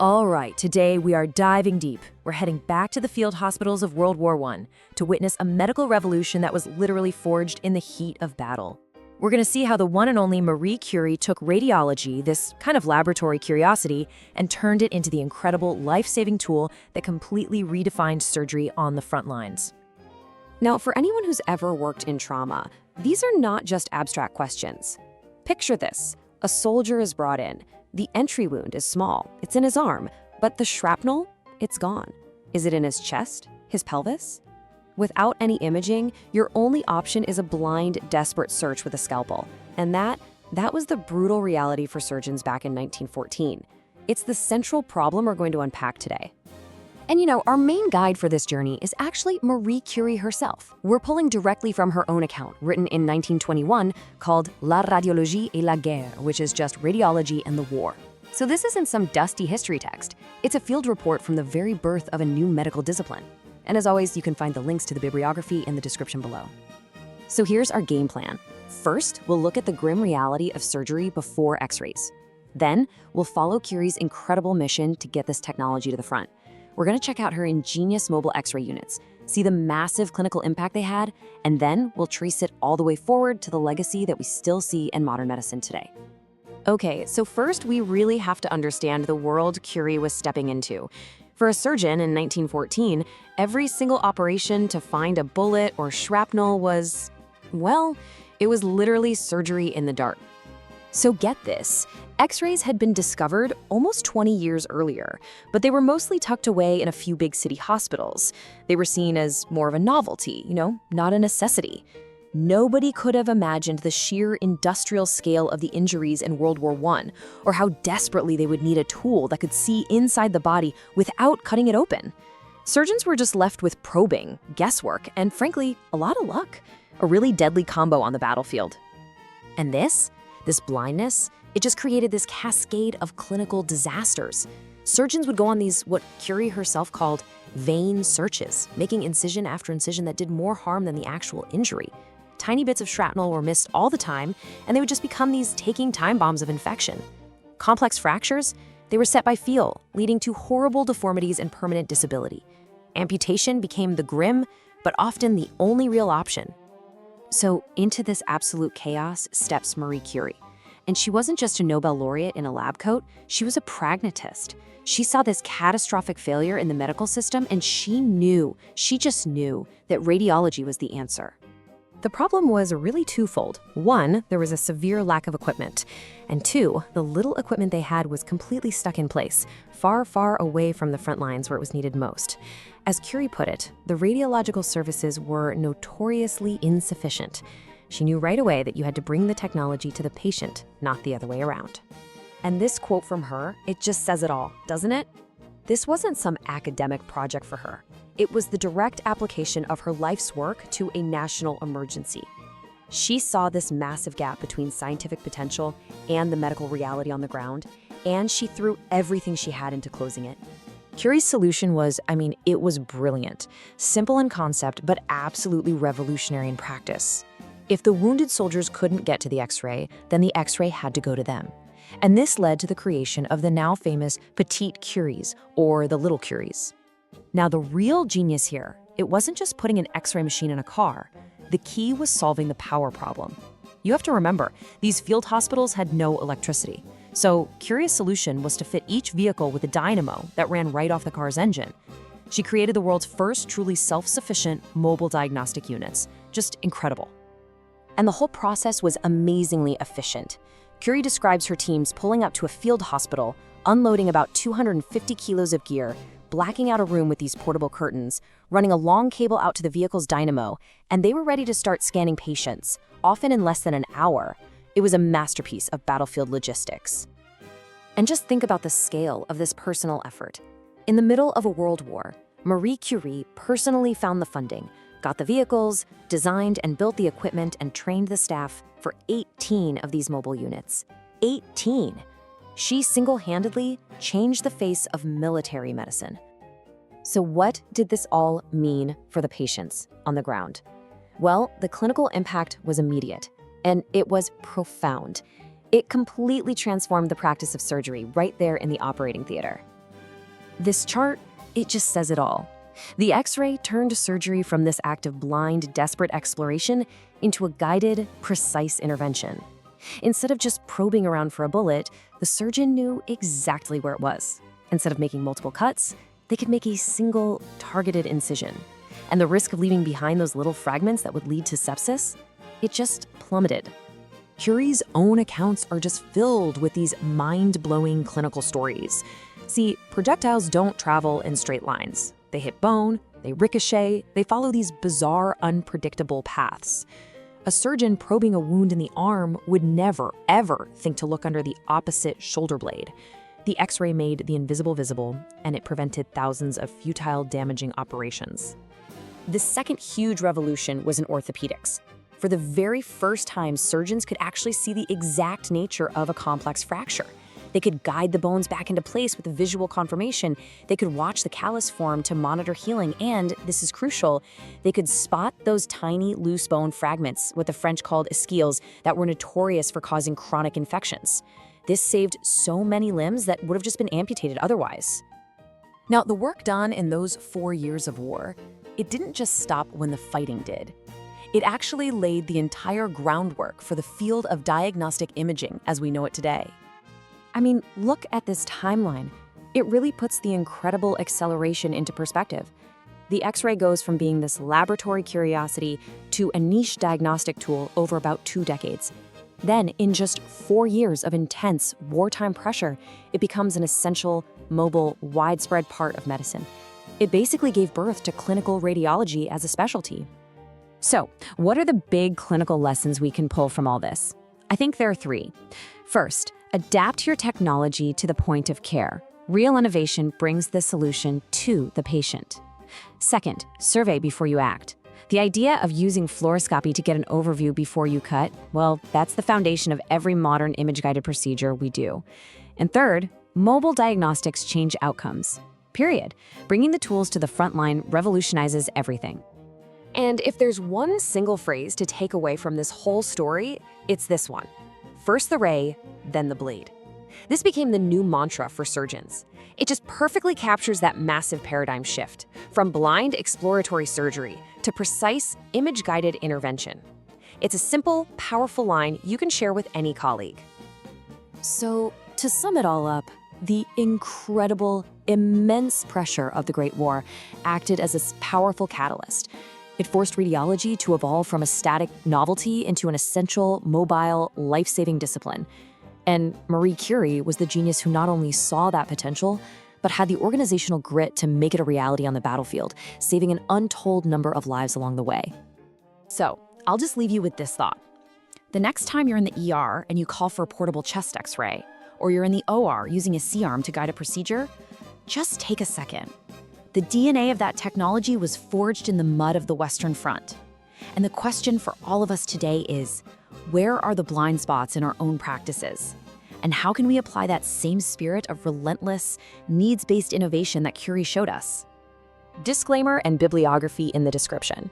All right, today we are diving deep. We're heading back to the field hospitals of World War I to witness a medical revolution that was literally forged in the heat of battle. We're going to see how the one and only Marie Curie took radiology, this kind of laboratory curiosity, and turned it into the incredible life-saving tool that completely redefined surgery on the front lines. Now, for anyone who's ever worked in trauma, these are not just abstract questions. Picture this. A soldier is brought in. The entry wound is small, it's in his arm, but the shrapnel, it's gone. Is it in his chest, his pelvis? Without any imaging, your only option is a blind, desperate search with a scalpel. And that was the brutal reality for surgeons back in 1914. It's the central problem we're going to unpack today. And our main guide for this journey is actually Marie Curie herself. We're pulling directly from her own account, written in 1921, called La Radiologie et la Guerre, which is just Radiology and the War. So this isn't some dusty history text. It's a field report from the very birth of a new medical discipline. And as always, you can find the links to the bibliography in the description below. So here's our game plan. First, we'll look at the grim reality of surgery before X-rays. Then, we'll follow Curie's incredible mission to get this technology to the front. We're going to check out her ingenious mobile X-ray units, see the massive clinical impact they had, and then we'll trace it all the way forward to the legacy that we still see in modern medicine today. Okay, so first we really have to understand the world Curie was stepping into. For a surgeon in 1914, every single operation to find a bullet or shrapnel was, well, it was literally surgery in the dark. So get this, X-rays had been discovered almost 20 years earlier, but they were mostly tucked away in a few big city hospitals. They were seen as more of a novelty, not a necessity. Nobody could have imagined the sheer industrial scale of the injuries in World War I, or how desperately they would need a tool that could see inside the body without cutting it open. Surgeons were just left with probing, guesswork, and frankly, a lot of luck. A really deadly combo on the battlefield. And this blindness, it just created this cascade of clinical disasters. Surgeons would go on these, what Curie herself called, vain searches, making incision after incision that did more harm than the actual injury. Tiny bits of shrapnel were missed all the time, and they would just become these ticking time bombs of infection. Complex fractures, they were set by feel, leading to horrible deformities and permanent disability. Amputation became the grim, but often the only real option. So into this absolute chaos steps Marie Curie. And she wasn't just a Nobel laureate in a lab coat, she was a pragmatist. She saw this catastrophic failure in the medical system, and she just knew that radiology was the answer. The problem was really twofold. One, there was a severe lack of equipment. And two, the little equipment they had was completely stuck in place, far, far away from the front lines where it was needed most. As Curie put it, the radiological services were notoriously insufficient. She knew right away that you had to bring the technology to the patient, not the other way around. And this quote from her, it just says it all, doesn't it? This wasn't some academic project for her. It was the direct application of her life's work to a national emergency. She saw this massive gap between scientific potential and the medical reality on the ground, and she threw everything she had into closing it. Curie's solution was, it was brilliant. Simple in concept, but absolutely revolutionary in practice. If the wounded soldiers couldn't get to the X-ray, then the X-ray had to go to them. And this led to the creation of the now famous Petite Curies, or the Little Curies. Now, the real genius here, it wasn't just putting an X-ray machine in a car. The key was solving the power problem. You have to remember, these field hospitals had no electricity. So Curie's solution was to fit each vehicle with a dynamo that ran right off the car's engine. She created the world's first truly self-sufficient mobile diagnostic units. Just incredible. And the whole process was amazingly efficient. Curie describes her teams pulling up to a field hospital, unloading about 250 kilos of gear, blacking out a room with these portable curtains, running a long cable out to the vehicle's dynamo, and they were ready to start scanning patients, often in less than an hour. It was a masterpiece of battlefield logistics. And just think about the scale of this personal effort. In the middle of a world war, Marie Curie personally found the funding, got the vehicles, designed and built the equipment, and trained the staff for 18 of these mobile units. 18! She single-handedly changed the face of military medicine. So what did this all mean for the patients on the ground? Well, the clinical impact was immediate, and it was profound. It completely transformed the practice of surgery right there in the operating theater. This chart, it just says it all. The X-ray turned surgery from this act of blind, desperate exploration into a guided, precise intervention. Instead of just probing around for a bullet, the surgeon knew exactly where it was. Instead of making multiple cuts, they could make a single, targeted incision. And the risk of leaving behind those little fragments that would lead to sepsis, it just plummeted. Curie's own accounts are just filled with these mind-blowing clinical stories. See, projectiles don't travel in straight lines. They hit bone, they ricochet, they follow these bizarre, unpredictable paths. A surgeon probing a wound in the arm would never, ever think to look under the opposite shoulder blade. The X-ray made the invisible visible, and it prevented thousands of futile, damaging operations. The second huge revolution was in orthopedics. For the very first time, surgeons could actually see the exact nature of a complex fracture. They could guide the bones back into place with a visual confirmation. They could watch the callus form to monitor healing, and, this is crucial, they could spot those tiny loose bone fragments, what the French called esquilles, that were notorious for causing chronic infections. This saved so many limbs that would have just been amputated otherwise. Now, the work done in those 4 years of war, it didn't just stop when the fighting did. It actually laid the entire groundwork for the field of diagnostic imaging as we know it today. I mean, look at this timeline. It really puts the incredible acceleration into perspective. The X-ray goes from being this laboratory curiosity to a niche diagnostic tool over about 2 decades. Then, in just 4 years of intense wartime pressure, it becomes an essential, mobile, widespread part of medicine. It basically gave birth to clinical radiology as a specialty. So, what are the big clinical lessons we can pull from all this? I think there are 3. First, adapt your technology to the point of care. Real innovation brings the solution to the patient. Second, survey before you act. The idea of using fluoroscopy to get an overview before you cut, well, that's the foundation of every modern image-guided procedure we do. And third, mobile diagnostics change outcomes. Period. Bringing the tools to the front line revolutionizes everything. And if there's one single phrase to take away from this whole story, it's this one. First the ray, then the blade. This became the new mantra for surgeons. It just perfectly captures that massive paradigm shift, from blind exploratory surgery to precise image-guided intervention. It's a simple, powerful line you can share with any colleague. So, to sum it all up, the incredible, immense pressure of the Great War acted as a powerful catalyst. It forced radiology to evolve from a static novelty into an essential, mobile, life-saving discipline. And Marie Curie was the genius who not only saw that potential, but had the organizational grit to make it a reality on the battlefield, saving an untold number of lives along the way. So, I'll just leave you with this thought. The next time you're in the ER and you call for a portable chest X-ray, or you're in the OR using a C-arm to guide a procedure, just take a second. The DNA of that technology was forged in the mud of the Western Front. And the question for all of us today is, where are the blind spots in our own practices? And how can we apply that same spirit of relentless, needs-based innovation that Curie showed us? Disclaimer and bibliography in the description.